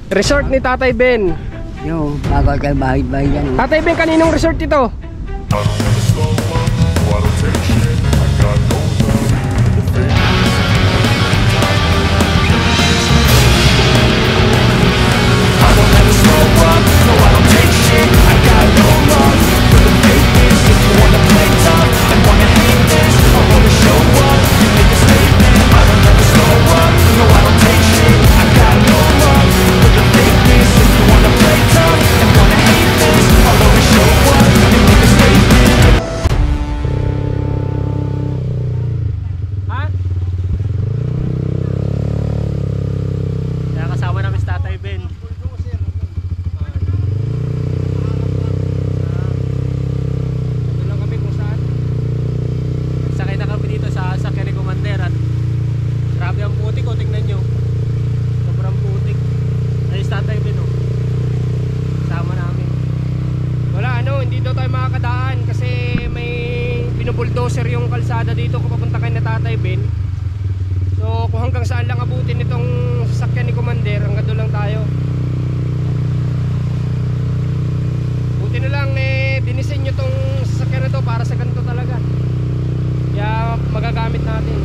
Resort ni Tatay Ben. Yung bago kayo bahay-bahay yan. Tatay Ben, kaninong resort ito? Bulldozer yung kalsada dito kung papunta kayo na Tatay Ben. So kung hanggang saan lang abutin itong sasakyan ni Commander, hanggang doon lang tayo. Buti na lang dinisenyo tong sasakyan na to para sa ganito talaga. Kaya magagamit natin.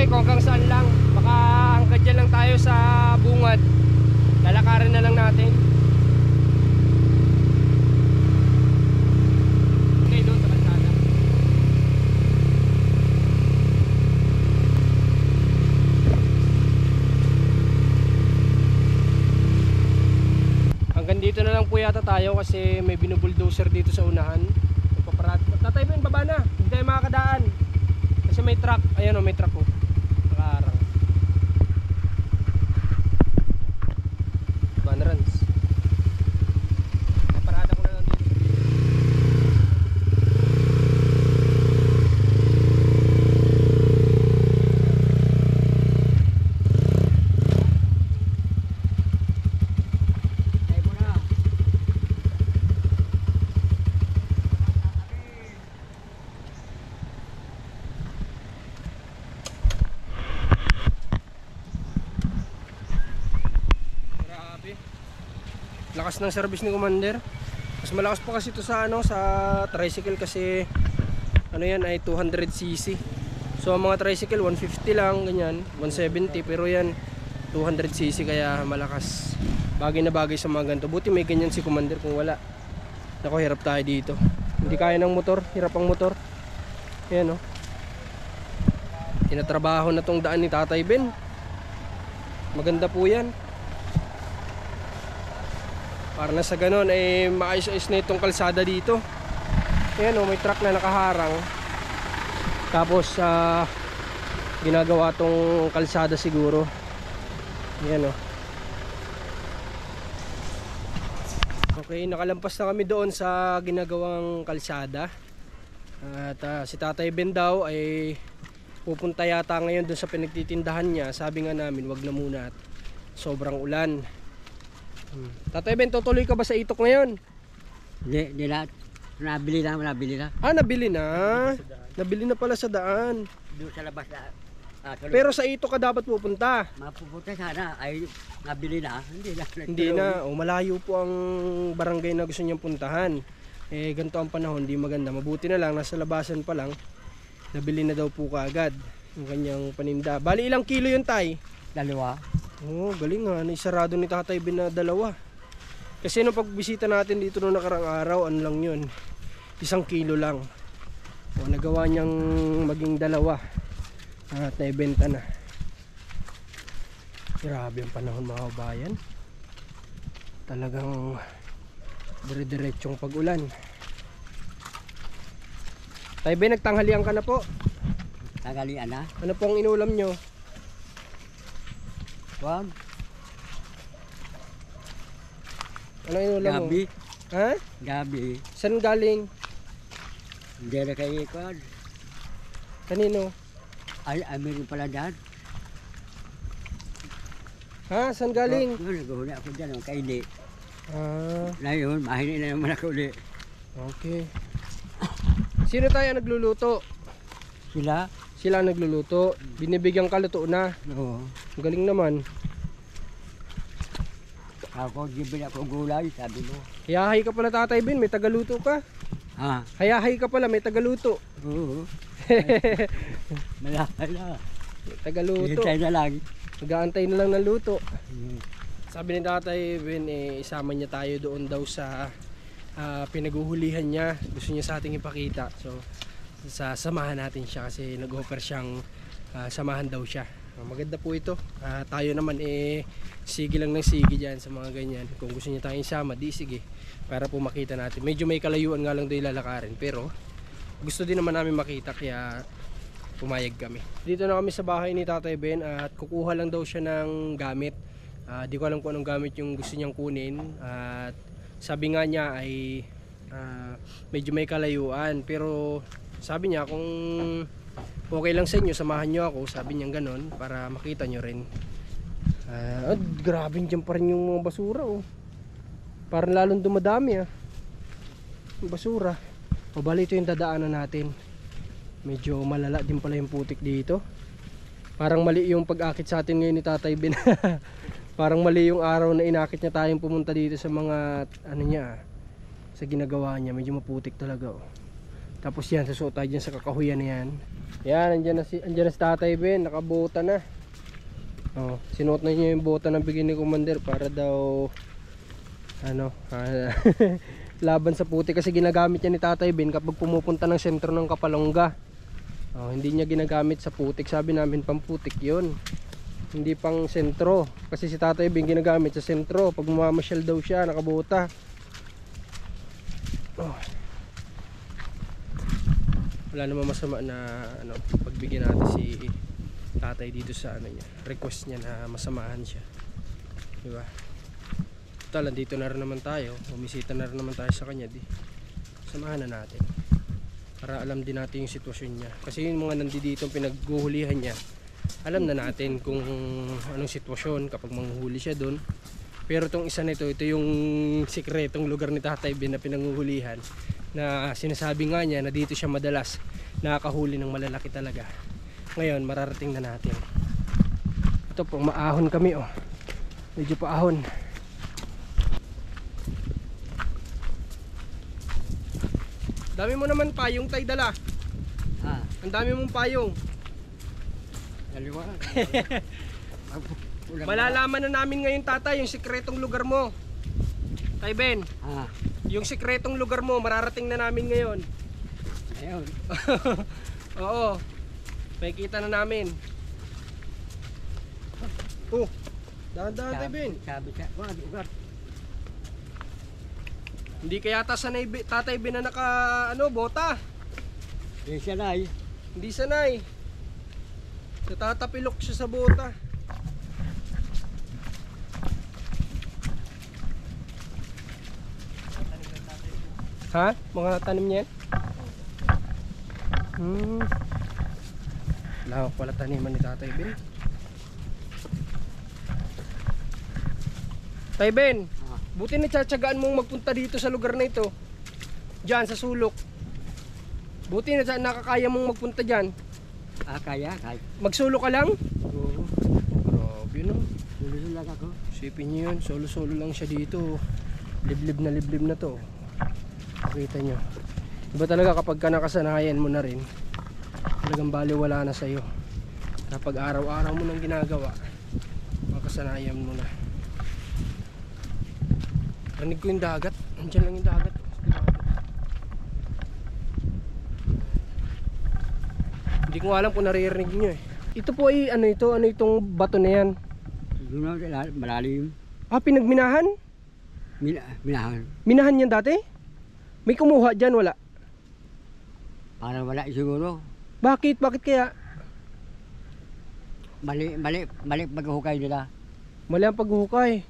Kung hanggang saan lang, baka hanggang dyan lang tayo sa bungad, lalakarin na lang natin. Okay, doon sa kalsada. Hanggang dito na lang po yata tayo kasi may binubulldozer dito sa unahan. Tatay Ben, baba na, hindi tayo makakadaan kasi may truck. Ayan o, may truck o. Banarans. Parada ko na lang dito. Ay mo na. Lakas ng service ni Commander. Mas malakas pa kasi ito sa sa tricycle kasi ano yan ay 200cc. So ang mga tricycle 150 lang, ganyan, 170, pero yan 200cc kaya malakas. Bagay na bagay sa mga ganito. Buti may ganyan si Commander, kung wala. Nako, hirap tayo dito. Hindi kaya ng motor, hirap ang motor. Ayan o. Tinatrabaho na tong daan ni Tatay Ben. Maganda po yan. Para na sa ganon ay maayos-ayos na itong kalsada dito. Ayan o, may truck na nakaharang. Tapos ginagawa tong kalsada siguro. Ayan o. Okay, nakalampas na kami doon sa ginagawang kalsada. At si Tatay Ben daw ay pupunta yata ngayon doon sa pinagtitindahan niya. Sabi nga namin, wag na muna at sobrang ulan. Tatay Ben, tutuloy ka ba sa Itok ngayon? Hindi na. Nabili na. Nabili na. Nabili na pala sa daan. Doon sa labas na. Pero sa Itok ka dapat pupunta. Mapupunta sana ay nabili na. Hindi na. O, malayo po ang barangay na gusto niyang puntahan. Ganito ang panahon, di maganda. Mabuti na lang, nasa labasan pa lang. Nabili na daw po kaagad yung kanyang paninda. Bali ilang kilo yun, tay? 2. Oo, galing nga. Naisarado ni Tatay Ben na 2. Kasi nung pagbisita natin dito noong nakarang araw, ano lang yun? 1 kilo lang. O, nagawa niyang maging 2. At naibenta na. Grabe ang panahon mga kabayan. Talagang dire-diretsong pag-ulan. Tay Ben, nagtanghalian ka na po. Tagalian na. Ano pong inulam nyo? Kuan. Ano inulam mo? Gabi. Ha? Gabi. Saan galing? Hindi na kayo kuan. Kanino? Ay, meron pala dyan. Ha? Saan galing? Naguhuli ako dyan. Kaili. Ah, Ngayon, mahini na naman ako ulit. okay. Sino tayo ang nagluluto? Sila? Sila ang nagluluto. Binibigyan ka luto na. Oo. Ang galing naman. Ako, gibin ako gulay, sabi mo. Hayahay ka pala Tatay Ben, may tagaluto ka. Ha? Hayahay ka pala, may tagaluto. Oo. Malaki na. May tagaluto. Hintay na lang. Nag-aantay na lang ng luto. Hmm. Sabi ni Tatay Ben, isama niya tayo doon daw sa pinaguhulihan niya. Gusto niya sa ating ipakita. So, samahan natin siya kasi nag-offer siyang samahan daw siya. Maganda po ito. Tayo naman sige lang ng sige dyan sa mga ganyan. Kung gusto niya tayong isama, di sige. Para po makita natin. Medyo may kalayuan nga lang daw ilalakarin. Pero gusto din naman namin makita kaya pumayag kami. Dito na kami sa bahay ni Tatay Ben at kukuha lang daw siya ng gamit. Di ko alam kung anong gamit yung gusto niyang kunin. At sabi nga niya ay medyo may kalayuan. Pero sabi niya kung okay lang sa inyo, samahan nyo ako. Sabi niya ganon para makita nyo rin. Grabe dyan pa rin yung mga basura oh. Parang lalong dumadami yung basura. O bali ito yung dadaanan natin. Medyo malala din pala yung putik dito. Parang mali yung pag-akit sa atin ngayon ni Tatay Ben. Parang mali yung araw na inakit niya tayong pumunta dito sa mga ano niya, sa ginagawa niya. Medyo maputik talaga oh. Tapos yan, susuot tayo dyan sa kakahuyan na yan. Yan, andyan na si Tatay Ben, nakabota na. Oh, sinuot na niya yung bota ng bigay ni Commander para daw ano, laban sa putik kasi ginagamit niya ni Tatay Ben kapag pumupunta ng sentro ng Kapalongga. Oh, hindi niya ginagamit sa putik, sabi namin pamputik 'yon. Hindi pang sentro kasi si Tatay Ben ginagamit sa sentro pag mamamasyal daw siya nakabota. Oh. Wala namang masama na ano, pagbigyan natin si Tatay dito sa ano niya, request niya na masamahan siya. Di ba? Total, dito na rin naman tayo. Bumisita na rin naman tayo sa kanya, di. Samahan na natin. Para alam din natin yung sitwasyon niya. Kasi yung mga nandito pinaghuhulihan niya, alam na natin kung anong sitwasyon kapag manghuhuli siya doon. Pero itong isa nito, ito yung sikretong lugar ni Tatay Ben na pinanghuhulihan. Na sinasabi nga niya na dito siya madalas nakakahuli ng malalaki talaga. Ngayon mararating na natin. Ito po, maahon kami oh. Medyo paahon. Dami mo naman payong tay dala. Ha? Ang dami mong payong. Dalawa. Malalaman na namin ngayon Tatay yung sikretong lugar mo. Tay Ben, Ha? yung sikretong lugar mo mararating na namin ngayon. Ayun. Oo. Makikita na namin. Oh, dahan-dahan Tay Ben. Sabi siya. Wag. Hindi kaya sanay Tatay Ben na naka ano, bota. Hindi siya na eh. Hindi sanay. Natatapilok siya sa bota. Ha? Mga tanim niya? Lawak pala taniman ni Tatay Ben. Tay Ben, buti na tsatsagaan mong magpunta dito sa lugar na ito. Diyan sa sulok. Buti na nakakaya mong magpunta diyan. Kaya. Magsulok ka lang? Oo. Grabe no. Sulo lang ako. Isipin niyo yun, solo-solo lang siya dito. Liblib na to. Kita nyo. Iba talaga kapag ka nakasanayan mo na rin. talagang baliwala na sa'yo. Kapag araw-araw mo nang ginagawa, makasanayan mo na. Rinig ko yung dagat. Andiyan lang yung dagat. Hindi ko alam kung naririnig nyo eh. Ito po ay ano ito? Ano itong bato na yan? Doon na malalim. Ah, pinagminahan? Minahan. Minahan yan dati? May kumuha dyan, wala? Parang wala siguro. Bakit? Bakit kaya? Mali paghukay nila. Mali ang paghuhukay.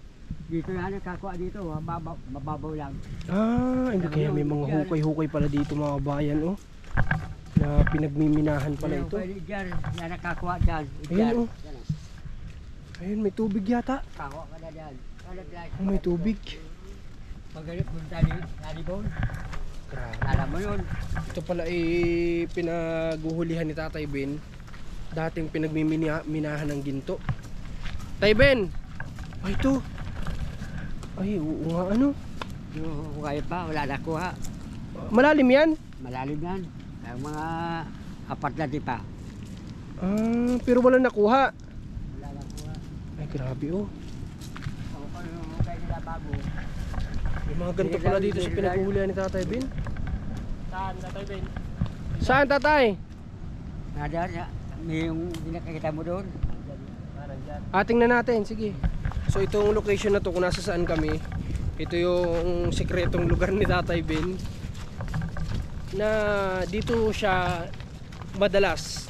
Dito na nakakuha dito, mababaw lang. Ah, hindi kaya may mga hukay-hukay pala dito mga bayan, oh. Na pinagmiminahan pala ito. Diyan, yan nakakuha dyan. Ayun, oh. Ayun, may tubig yata. Kakuha ka na dyan. Oh, may tubig. Pagalit punta ni Laribon. Grabe. Alam mo yun. Ito pala ay pinaguhulihan ni Tatay Ben. Dating pinagmiminahan ng ginto. Tay Ben! Ay, ito. Ay, oo nga, ano? Yung hukay pa, wala nakuha. Malalim yan? Malalim yan. Ang mga apat na tipa. Ah, pero wala nakuha. Wala nakuha. Ay, grabe, oh. Ako pa yung hukay nila bago. May mga ganito pala dito sa pinaguhulihan ni Tatay Ben. Saan, Tatay Ben? Saan, Tatay? Nada, may yung nakakita mo doon. Ating na natin, sige. So itong location na to, kung nasa saan kami, ito yung sekretong lugar ni Tatay Ben. Na dito siya madalas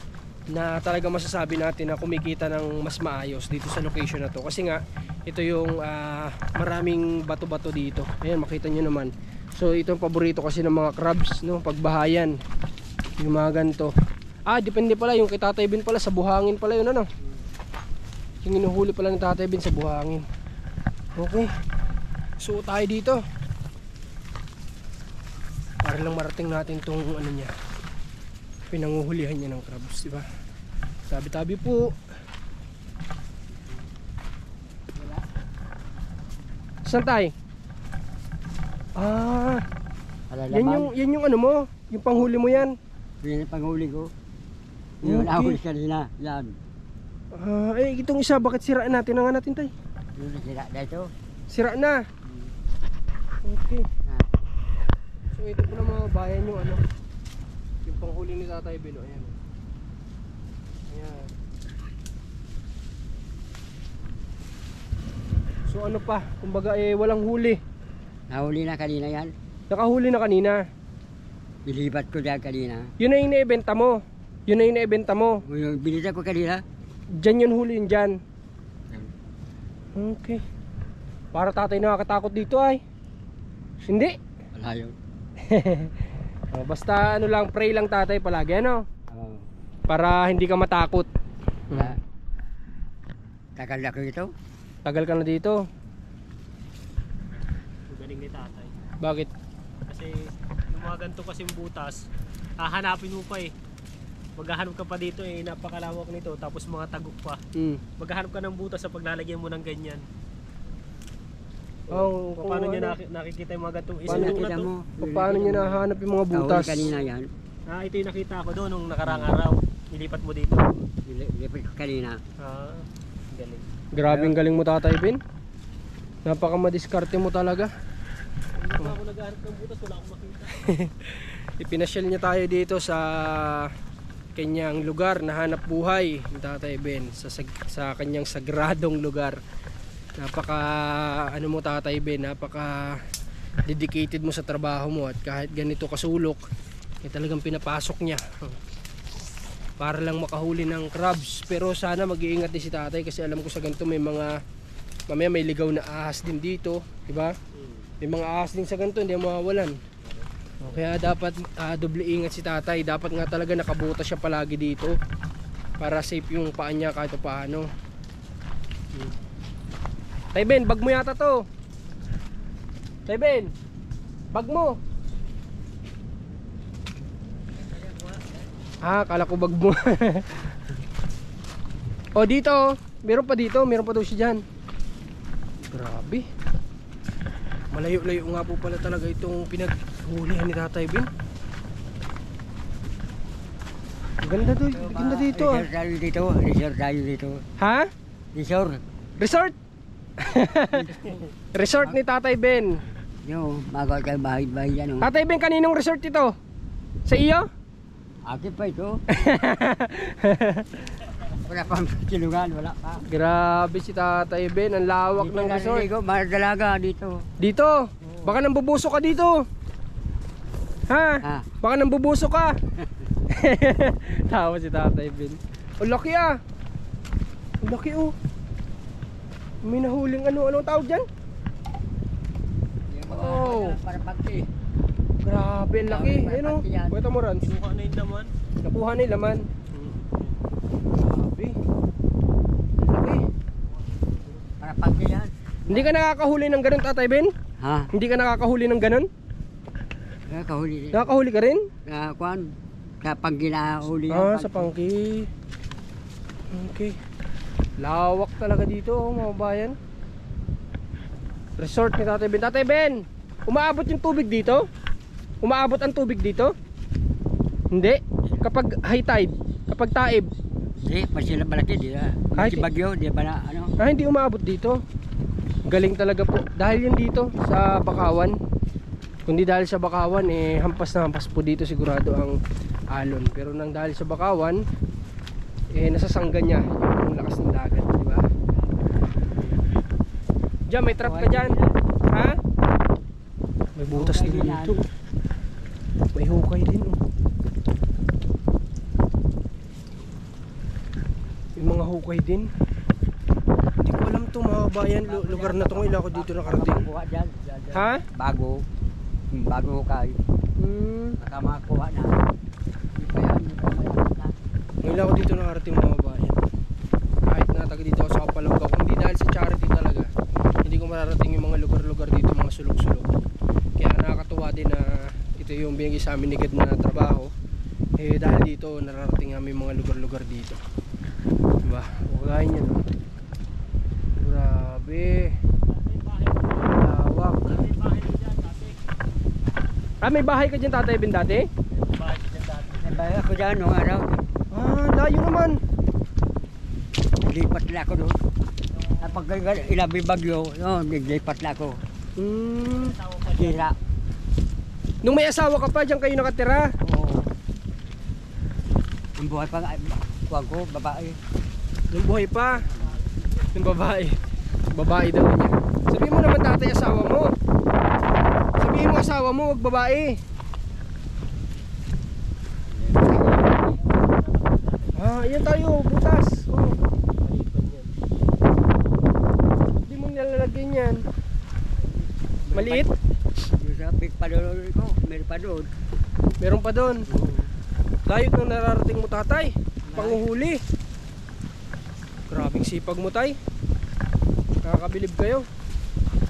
na talaga masasabi natin na kumikita ng mas maayos dito sa location na to. Kasi nga, ito yung maraming bato-bato dito. Ayan, makita nyo naman. So ito ang paborito kasi ng mga crabs, no? Pagbahayan. Yung mga ganito. Ah, depende pala yung kay Tatay Ben pala sa buhangin pala yun, ano? Yung inuhuli pala ng Tatay Ben sa buhangin. Okay. So tayo dito. Para lang marating natin tong ano niya. Pinanguhulihan niya ng crabs, di ba? Tabi-tabi po. Saan tayo? Ah, yan yung ano mo, yung panghuli mo yan. Yan ang panghuli ko. Yung Okay. nahuli kanina, yan. Ah, eh itong isa bakit siraan natin na nga natin tay? Yung nasira dito. Sira na. Okay. So ito po na mga bayan yung ano, yung panghuli ni Tatay Ben, oh, ayan. Ayan. So ano pa, kumbaga eh walang huli. Nahuli na kanina yan. Nakahuli na kanina. Bilibat ko dyan kanina. Yun na yung naibenta mo. Yun na yung naibenta mo. Yung binita ko kanina. Diyan yun huli yun dyan. Okay. Para tatay nakakatakot dito ay. Hindi. Wala yun. Oh, basta ano lang, pray lang tatay palagi, ano? Oo. Para hindi ka matakot. Ah. Tagal na ko ito. Tagal ka na dito. Galing ni Tatay. Bakit? Kasi yung mga ganito kasing butas, hahanapin mo pa eh. Maghahanap ka pa dito eh, napakalawak nito, tapos mga tagok pa. Maghahanap ka ng butas sa paglalagyan mo ng ganyan. Oh, Paano niya nakikita yung mga ganitong Paano isang nakita na to? mo? Paano niya nahanap yung mga butas? Nahuli kanina yan. Ito yung nakita ko doon nung nakarang araw. Nilipat mo dito. Bilipat ko kanina. Galing. Grabing galing mo Tatay Ben. Napaka madiskarte mo talaga. Hindi pa ako naghahanap ng butas, wala akong makita. Ipinasyal niya tayo dito sa kanyang lugar na hanap buhay ni Tatay Ben, sa kanyang sagradong lugar. Napaka ano mo Tatay Ben, napaka dedicated mo sa trabaho mo, at kahit ganito kasulok eh talagang pinapasok niya para lang makahuli ng crabs. Pero sana mag-iingat din si Tatay kasi alam ko sa ganito may mga mamaya may ligaw na ahas din dito, di ba? May mga ahas din sa ganito, hindi mawawalan. Kaya dapat doble ingat si Tatay. Dapat nga talaga nakabutas siya palagi dito para safe yung paa niya kahit paano. Tay Ben, bag mo yata to. Tay Ben, bag mo. Ah, kala ko bag mo. O dito, meron pa dito, meron pa daw siya dyan. Grabe. Malayo-layo nga po pala talaga itong pinaghulihan ni Tatay Ben. Ganda dito ah. Resort tayo dito. Resort tayo dito. Ha? Resort. Resort? Resort ni Tatay Ben. Yung magawa tayo bahay-bahay yan. Tatay Ben, kaninong resort ito? Sa iyo? Akin pa ito. Wala pang silungan, wala pa. Grabe si Tatay Ben, ang lawak ng resort. Dito, dalaga dito. Dito, baka nambubuso ka dito. Ha? Ha? Baka nambubuso ka. Tawa si Tatay Ben. Ang laki ah. Ang laki oh. May nahuling anong tawag dyan? Oh. Para pagti. Grabe, ang laki. Ayun oh. Kwenta mo Rans. Suka na yung laman. Nakuha na yung laman. Grabe. Ang laki. Para pagti yan. Hindi ka nakakahuli ng ganun, Tatay Ben? Ha? Hindi ka nakakahuli ng ganun? Kahuli. Nakakahuli ka rin? Kuan. Sa pangginahuli Ah, sa pangki. Okay. Lawak talaga dito, oh, mga bayan. Resort ni Tatay Ben. Tatay Ben, umaabot yung tubig dito? Umaabot ang tubig dito? Hindi. Kapag high tide, kapag taib. Hindi, pa sila malaki. Di na. Kahit- Si Bagyo, di ba na ano? Ah, hindi umaabot dito. Galing talaga po. Dahil yun dito sa Bakawan. Kundi dahil sa Bakawan, eh, hampas na hampas po dito sigurado ang alon. Pero nang dahil sa Bakawan, eh, nasasanggan niya yung lakas ng dagat, di ba? Diyan, may trap ka dyan. Ha? May butas din dito. May hukay din, oh. May mga hukay din. Hindi ko alam to mga bayan. Lugar na to ngayon ako dito nakarating. Kuha dyan. Ha? Bago. Bago kayo. Nakamakuha na. Hindi pa yan. Hindi pa yan. Ngayon ako dito nakarating mga bayan. Kahit na taga dito ako sa Kapalongga, hindi dahil sa charity talaga. Hindi ko mararating yung mga lugar-lugar dito, mga sulok-sulok. Kaya nakakatuwa din na ito yung binigay sa amin ni God na trabaho. Eh dahil dito nararating namin mga lugar-lugar dito. Diba? Kagaya niya no. Grabe. Lawak. Ah, may bahay ka dyan Tatay Ben dati? May bahay ako dyan nung araw. Ah, layo naman. Lipat na ako doon. Kapag ilabi bagyo, naglipat na ako. Sira. Nung may asawa ka pa, dyan kayo nakatira? Oo. Ang buhay pa nga, kuwag ko, babae. Nung buhay pa. Yung babae. Babae daw niya. Sabihin mo naman tatay asawa mo. Sabihin mo asawa mo, wag babae. Ah, ayan tayo, butas. Oh. Hindi mo nilalagyan yan. Maliit? Yung sa big pa doon ko, meron pa doon. Meron pa doon. Layo nung nararating mo tatay. Panguhuli. Grabing sipag mo tay. Nakakabilib kayo.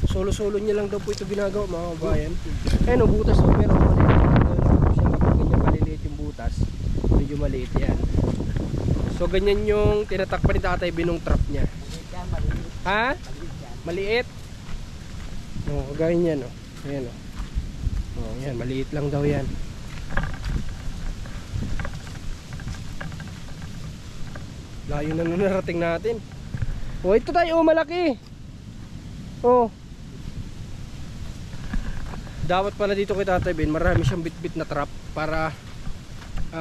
Solo-solo niya lang daw po ito ginagawa mga kabayan. Eh no, butas no, meron pa rin. Siya kapag ganyan maliliit yung butas. Medyo maliit yan. So ganyan yung tinatakpan ni tatay binong trap niya. Ha? Maliit? No, kagaya niya no. Ayan o. Oh, yan, maliit lang daw yan. Layo na nung narating natin. Oh, ito tayo, oh, malaki. Oh. Dapat pala dito kay Tatay Ben, marami siyang bit-bit na trap para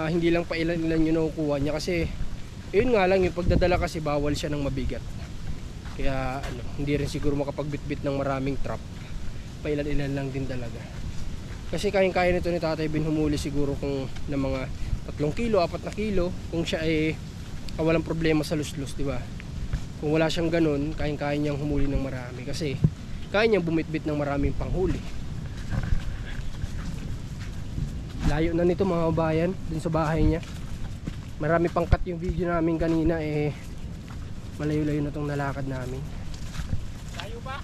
hindi lang pa ilan-ilan yung nakukuha niya kasi yun nga lang yung pagdadala kasi bawal siya ng mabigat. Kaya ano, hindi rin siguro makapagbit-bit ng maraming trap. Pailan-ilan lang din talaga. Kasi kayang-kaya nito ni Tatay Ben humuli siguro kung ng mga 3 kilo, 4 na kilo kung siya ay walang problema sa luslus, di ba? Kung wala siyang ganun, kayang-kaya niyang humuli ng marami kasi kaya niyang bumitbit ng maraming panghuli. Layo na nito mga kabayan, dun sa bahay niya. Marami pang cut yung video namin kanina eh. Malayo-layo na tong nalakad namin. Layo ba?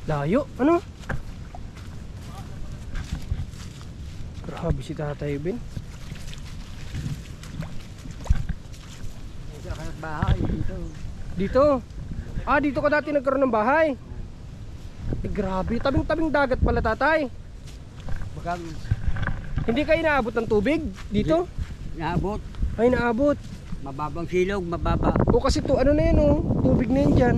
Layo? Ano? Grabe si Tatay Ben. Bahay dito. Dito? Ah, dito ka dati nagkaroon ng bahay? Eh, grabe, tabing-tabing dagat pala tatay. lugang. Hindi kayo naabot ng tubig dito? Naabot. Ay, naabot. Mababang silong, mababa. O kasi to, ano na yan oh, tubig na yan dyan.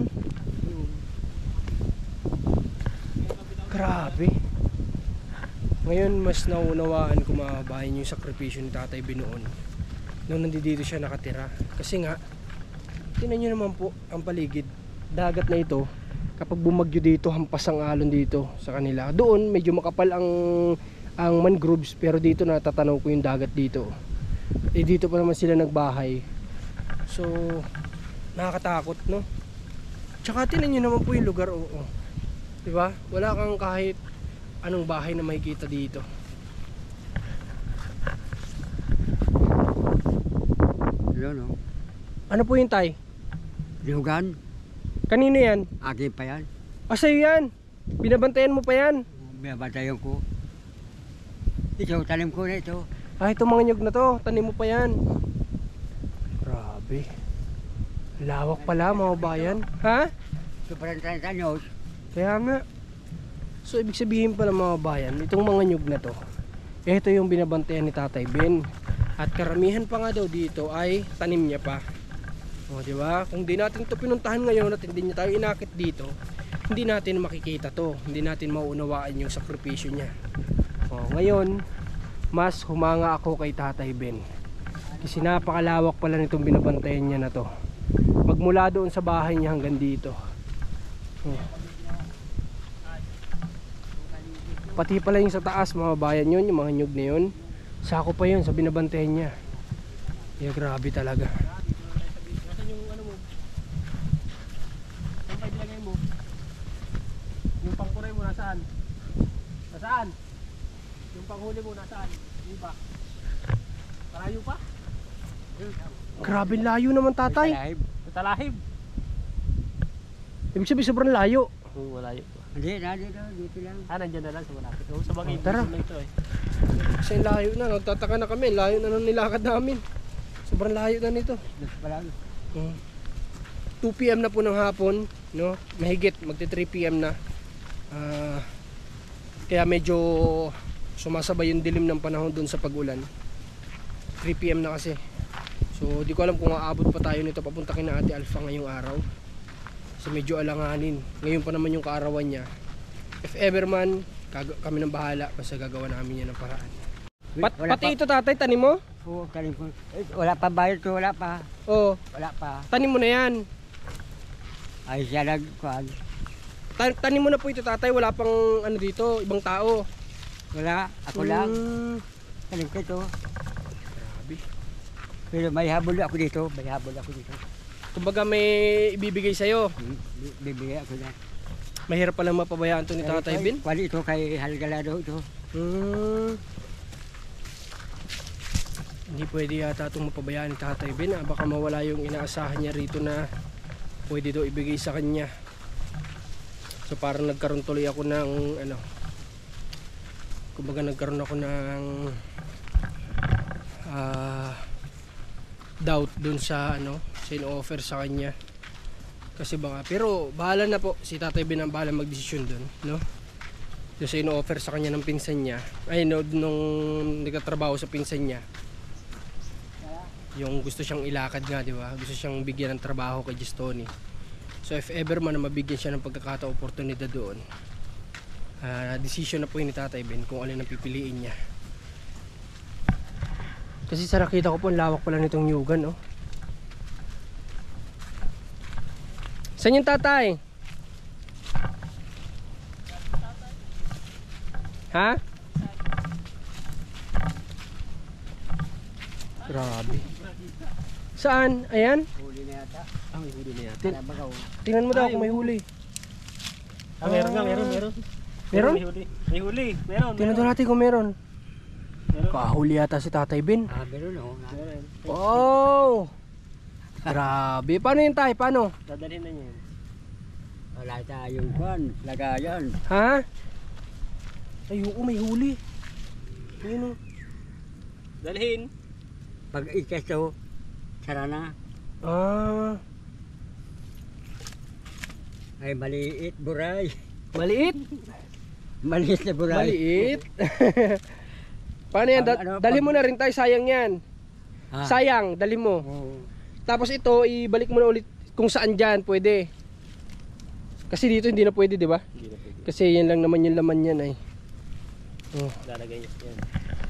Grabe. Ngayon mas naunawaan ko mga kabayan yung sakripisyo ni Tatay Ben noon. Noon nandito siya nakatira. Kasi nga, tingnan nyo naman po ang paligid. Dagat na ito, kapag bumagyo dito, hampas ang alon dito sa kanila. Doon medyo makapal ang mangroves, pero dito natatanaw ko yung dagat dito. Eh dito pa naman sila nagbahay. So, nakakatakot, no? Tsaka tingnan nyo naman po yung lugar, oo. Diba? Wala kang kahit anong bahay na makikita dito. Yun o. Ano po yung tay? Lugan. Kanino yan? Akin pa yan. Sa'yo yan? Binabantayan mo pa yan? Binabantayan ko. Ito, tanim ko na ito. Itong mga nyug na to, tanim mo pa yan. Grabe. Lawak pala mga bayan. Ha? Ito pa rin 30 anyos. Kaya nga. So ibig sabihin pala mga bayan, itong mga nyug na to, ito yung binabantayan ni Tatay Ben. At karamihan pa nga daw dito ay tanim niya pa. O di ba? Kung di natin to pinuntahan ngayon at hindi niya tayo inakit dito, hindi natin makikita to. Hindi natin mauunawaan yung sakripisyo niya. O ngayon, mas humanga ako kay Tatay Ben. Kasi napakalawak pala nitong binabantayan niya na to. Magmula doon sa bahay niya hanggang dito. Pati pala yung sa taas mga bayan yun, yung mga nyug na yun, sako pa yun sa binabantayan niya. Yeah, grabe talaga. Nasaan yung ano mo? Saan pa ilagay mo? Yung pangkuray mo nasaan? Nasaan? Yung panghuli mo nasaan? Yung pa? Malayo pa? Grabe layo naman tatay. Talahib. Ibig sabihin sobrang layo. Oo, malayo. Hindi, dito lang. Nandyan na lang sa malapit. Oo, sa bagay. Tara. Ito eh. Kasi layo na, nagtataka na kami, layo na nang nilakad namin. Sobrang layo na nito. Dito pa lang. 2 PM na po ng hapon, no? Mahigit magti 3 PM na. Kaya medyo sumasabay yung dilim ng panahon dun sa pag-ulan. 3 PM na kasi. So, di ko alam kung aabot pa tayo nito papunta kina Ate Alpha ngayong araw. So medyo alanganin. Ngayon pa naman yung kaarawan niya. If ever man, kami nang bahala basta gagawa namin yan ng paraan. Pati ito tatay, tanim mo? Oo, tanim ko. Wala pa bayad ko, wala pa. Oo. Wala pa. Tanim mo na yan. Ay siya nagkuhan. Tanim mo na po ito tatay, wala pang ano dito, ibang tao. Wala, ako lang. Tanim ko ito. Grabe. Pero may habol ako dito, Kumbaga may ibibigay sa'yo. Bibigay ako na. Mahirap palang mapabayaan to ni Tatay Ben. Pwede ito kay Halgalado ito. Hindi pwede yata itong mapabayaan ni Tatay Ben. Baka mawala yung inaasahan niya rito na pwede daw ibigay sa kanya. So parang nagkaroon tuloy ako ng ano, kumbaga nagkaroon ako ng doubt dun sa ano, sa in-offer sa kanya. Kasi baka, pero bahala na po si Tatay Ben ang bahala magdesisyon dun, no? Yung sa in-offer sa kanya ng pinsan niya, ay no, nung nagtatrabaho sa pinsan niya, yung gusto siyang ilakad nga, di ba? Gusto siyang bigyan ng trabaho kay Gistoni. So if ever man na mabigyan siya ng pagkakataong oportunidad doon, decision na po yun ni Tatay Ben kung alin ang pipiliin niya. Kasi sa nakita ko po, ang lawak pala nitong nyugan, oh. Saan yung tatay? Ha? Grabe. Saan? Ayan? Huli na yata. May huli na yata. Tingnan mo daw kung may huli. Meron. Meron? May huli. Meron. Tingnan daw natin kung meron. Kahuli yata si Tatay Ben. Meron o. Wow! Grabe. Paano yun tayo? Paano? Dadalhin na niya yun. Wala tayong kwan. Lagayan. Ha? Ay, oo, may huli. Ayun, oh. Dalhin. Pag ikaso, sara na. Ay, maliit, buray. maliit. Maliit na buray. Maliit. Paano yan? Dali mo na rin tayo, sayang yan. Ha? Sayang, dali mo. Oo. Tapos ito, ibalik mo na ulit kung saan dyan, pwede. Kasi dito hindi na pwede, di ba? Hindi na pwede. Kasi yan lang naman yung laman yan ay. Oh. Lalagay niya yan.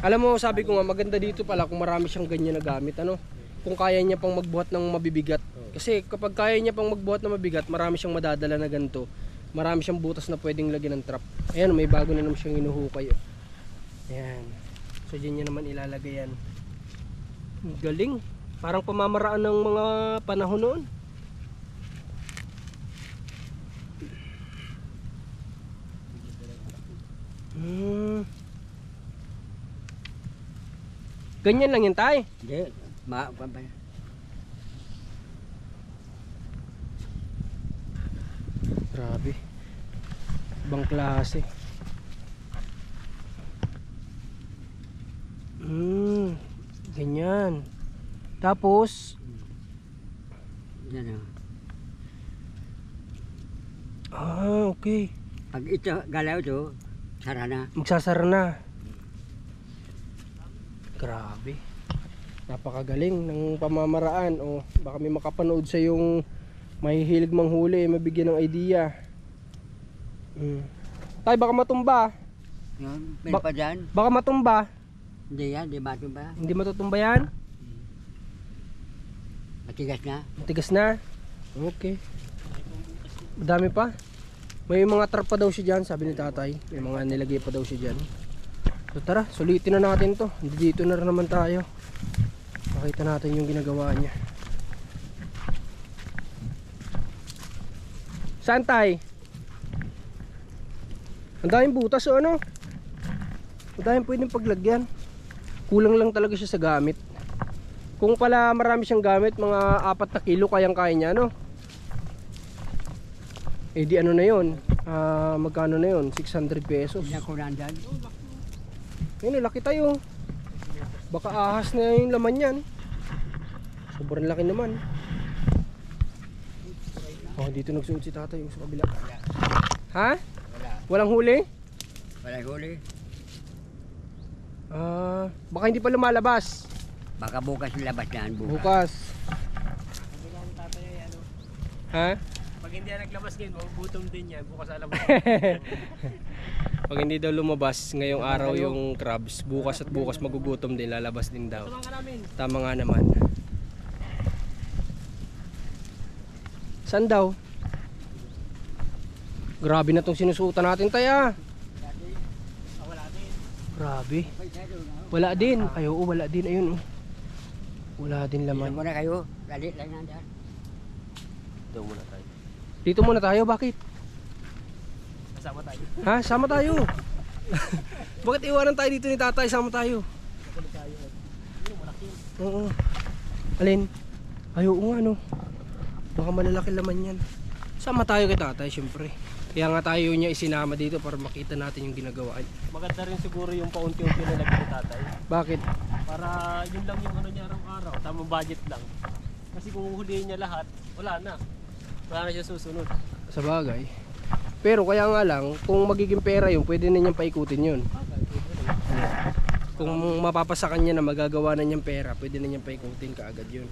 Alam mo, sabi ko nga, maganda dito pala kung marami siyang ganyan na gamit, ano? Kung kaya niya pang magbuhat ng mabibigat. Kasi kapag kaya niya pang magbuhat ng mabigat, marami siyang madadala na ganito. Marami siyang butas na pwedeng lagyan ng trap. Ayan, may bago na naman siyang inuhukay. Oh. Ayan. So, dyan niya naman ilalagay yan. Ang galing. Parang pamamaraan ng mga panahon noon. Ganyan lang yan, tay. Hindi. Grabe. Ibang klase. Ganyan. Tapos, Yan o. okay. Pag ito galaw to, sara na. Magsasara na. Grabe. Napakagaling ng pamamaraan. O, baka may makapanood sa yung mahihilig manghuli, mabigyan ng idea. Tay, baka matumba. Yun, meron pa dyan. Baka matumba. Hindi yan, di bato ba? Hindi matutumba yan. Matigas na. Matigas na. Okay. Madami pa. May mga trap pa daw siya dyan, sabi ni tatay. May mga nilagay pa daw siya dyan. So tara, sulitin na natin to. Dito na rin naman tayo. Pakita natin yung ginagawa niya. Saan tay? Ang daming butas o ano? Ang daming pwedeng paglagyan. Kulang lang talaga siya sa gamit. Kung pala marami siyang gamit, mga 4 na kilo kayang-kaya niya, no? Eh di ano na yun? Magkano na yun? 600 pesos. Hindi ako nandyan. Ayun, laki tayo. Baka ahas na yung laman yan. Sobrang laki naman. Oh, dito nagsuot si tatay yung sa kabila. Ha? Wala. Walang huli? Wala huli. Baka hindi pa lumalabas. Baka bukas yung labas yan. Bukas. Ha? Pag hindi yan naglabas ngayon, magugutom din yan. Bukas alam mo. Pag hindi daw lumabas ngayong araw yung crabs, bukas at bukas magugutom din, lalabas din daw. Tama ka namin. Tama nga naman. Saan daw? Grabe na tong sinusutan natin, taya. Wala din. Grabe. Wala din. Ay, oo, wala din. Ayun, oh. Wala din Laman. laman. Muna kayo. Lalit lang nandyan. Doon muna tayo. Dito muna tayo, bakit? Kasama tayo. Ha? Sama tayo. Bakit iwanan tayo dito ni tatay? Sama tayo. Oo. Alin? Ay, oo nga, no. Baka malalaki laman yan. Sama tayo kay tatay, syempre. Kaya nga tayo niya isinama dito para makita natin yung ginagawa. Maganda rin siguro yung paunti-unti na lagyan ni tatay. Bakit? Para yun lang yung ano niya araw-araw. Tamang budget lang. Kasi kung hulihin niya lahat, wala na. Wala na siya susunod. Sa bagay. Pero kaya nga lang, kung magiging pera yun, pwede na niyang paikutin yun. Kung mapapasa kanya na magagawa na niyang pera, pwede na niyang paikutin kaagad yun.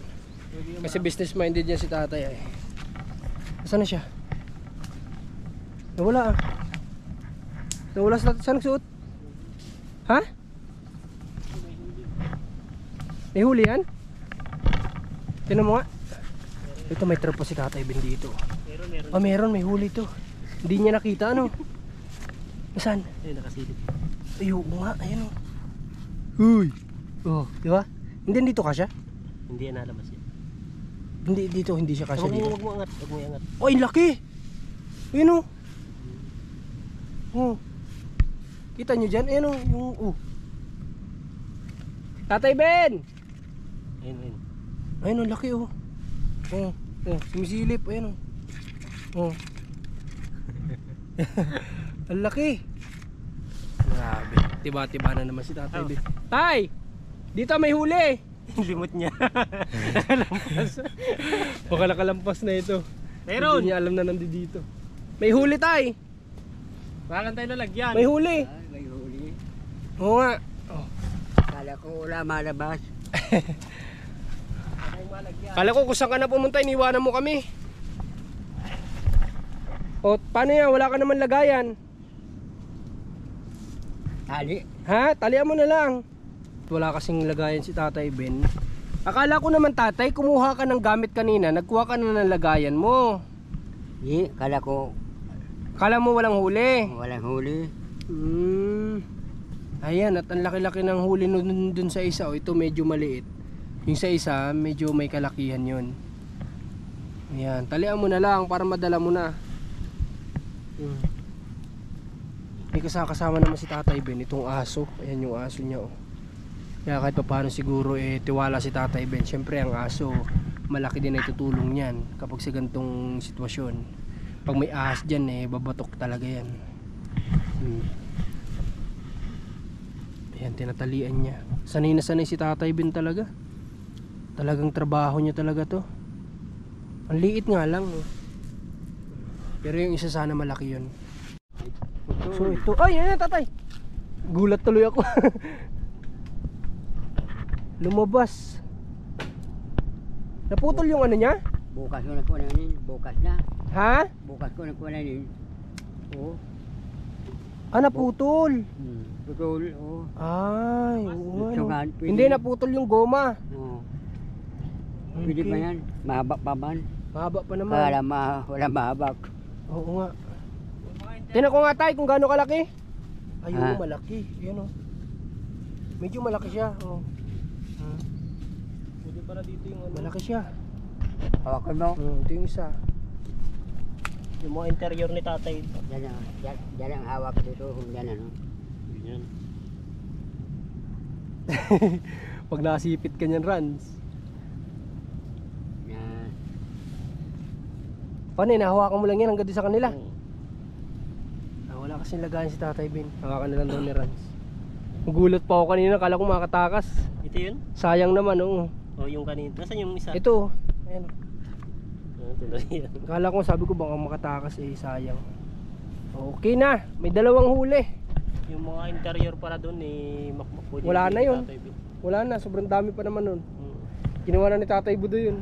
Kasi business minded niya si tatay ay. Nasaan na siya? Nawala ah. Nawala sa tatay. Saan nagsuot? Ha? May huli yan? Tinan mo nga. Ito may trap pa si tatay bendito. Meron. Ah, meron, may huli to. Hindi niya nakita, ano? Nasaan? Ayun, nakasilip. Ayun nga, ayun o. Uy! Oh, di ba? Hindi dito ka siya? Hindi yan nalabas yan. Hindi dito, hindi siya kasya dito. Huwag mo angat, huwag mo angat. Oh, ang laki! Ayun o. Oh. Kita nyo dyan? Ayun o. Yung, oh. Tatay Ben! Ayun. Ayun, ang laki o. Oh, oh, sumisilip. Ayun o. Oh. Ang laki. Grabe. Tiba-tiba na naman si tatay Ben. Tay! Dito may huli! Limot niya. Nakalampas. Baka nakalampas na ito. Meron! Hindi niya alam na nandito dito. May huli tay! Wala lang tayo lalagyan. May huli. May huli. Oo nga. Oh. Kala ko wala malabas. Kala ko kung saan ka na pumunta, iniwanan mo kami. O, paano yan? Wala ka naman lagayan. Tali. Ha? Talian mo na lang. Wala kasing lagayan si Tatay Ben. Akala ko naman, Tatay, kumuha ka ng gamit kanina. Nagkuha ka na ng lagayan mo. Di, kala ko Akala mo walang huli. walang huli. Ayan, at ang laki-laki ng huli dun sa isa. O, ito medyo maliit. Yung sa isa, medyo may kalakihan yun. Ayan, talian mo na lang para madala mo na. May kasama naman si Tatay Ben, itong aso. Ayan yung aso niya, oh. Kaya kahit pa paano siguro tiwala si Tatay Ben. Siyempre ang aso, malaki din ay tutulong niyan kapag sa gantong sitwasyon. Pag may ahas dyan, babatok talaga yan. Ayan, tinatalian niya. Sanay na sanay si Tatay Ben talaga. Talagang trabaho niya talaga to. Ang liit nga lang, oh. Pero yung isa sana malaki yun. So ito, ay ayan Tatay. Gulat tuloy ako. Lumabas. Naputol yung ano niya? Bukas ko nakuha na yun. Bukas na. Ha? Bukas ko nakuha na yun. Oo. Ah, naputol. Putol. Oo. Ay, oo nga, no. Itsungan, pwede. Hindi, naputol yung goma. Oo. Pwede Okay. ba yan? Mahaba pa man. Mahaba pa naman. Wala mahaba. Oo nga. Tingnan ko nga Tay kung gaano kalaki. Ayun, Ha? malaki. Ayan, oh. Medyo malaki siya, oh. Pwede para dito yung ano. Malaki siya. Hawakan mo. Ito yung isa. Yung mga interior ni tatay. Yan ang hawak dito. Yan ano. Yan. Pag nasipit ka niyan, Rans. Yan. Paano, nahawakan mo lang yan hanggang sa kanila? Wala kasing lagayan si Tatay Ben. Hawakan na lang daw ni Rans. Gulat pa ako kanina, kala ko makatakas. Ito yun? Sayang naman, oo. O yung kanina. Nasaan yung isa? Ito, ayan. Ito na yan. Kala ko, sabi ko baka makatakas, sayang. Okay na, may dalawang huli. Yung mga interior para doon makmakuli. Wala na yun. Wala na, sobrang dami pa naman nun. Ginawa na ni Tatay Budo yun.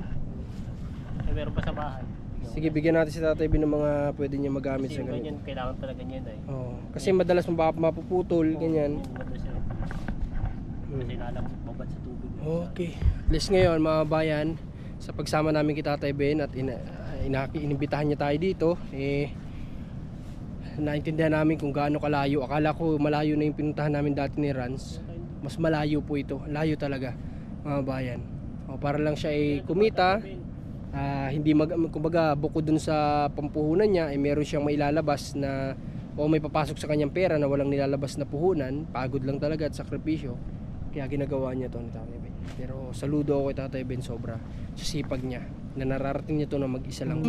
Ay, meron pa sa bahay. Sige, bigyan natin si Tatay Ben ng mga pwede niya magamit Kasi sa yung ganyan. ganyan, kailangan talaga niyan ay. Kasi madalas mapuputol, ganyan. Kasi nalamot mabat sa tubig. Okay. At least ngayon mga bayan, sa pagsama namin kay Tatay Ben at inimbitahan niya tayo dito, naintindihan namin kung gaano kalayo. Akala ko malayo na yung pinuntahan namin dati ni Rans. Mas malayo po ito. Layo talaga mga bayan. Para lang siya kumita. Hindi kumbaga bukod dun sa pampuhunan niya meron siyang mailalabas na may papasok sa kanyang pera na walang nilalabas na puhunan. Pagod lang talaga at sakripisyo. Kaya ginagawa niya to ni Tatay Ben. Pero saludo ako kay Tatay Ben sobra sa sipag niya na nararating niya to na mag-isa lang.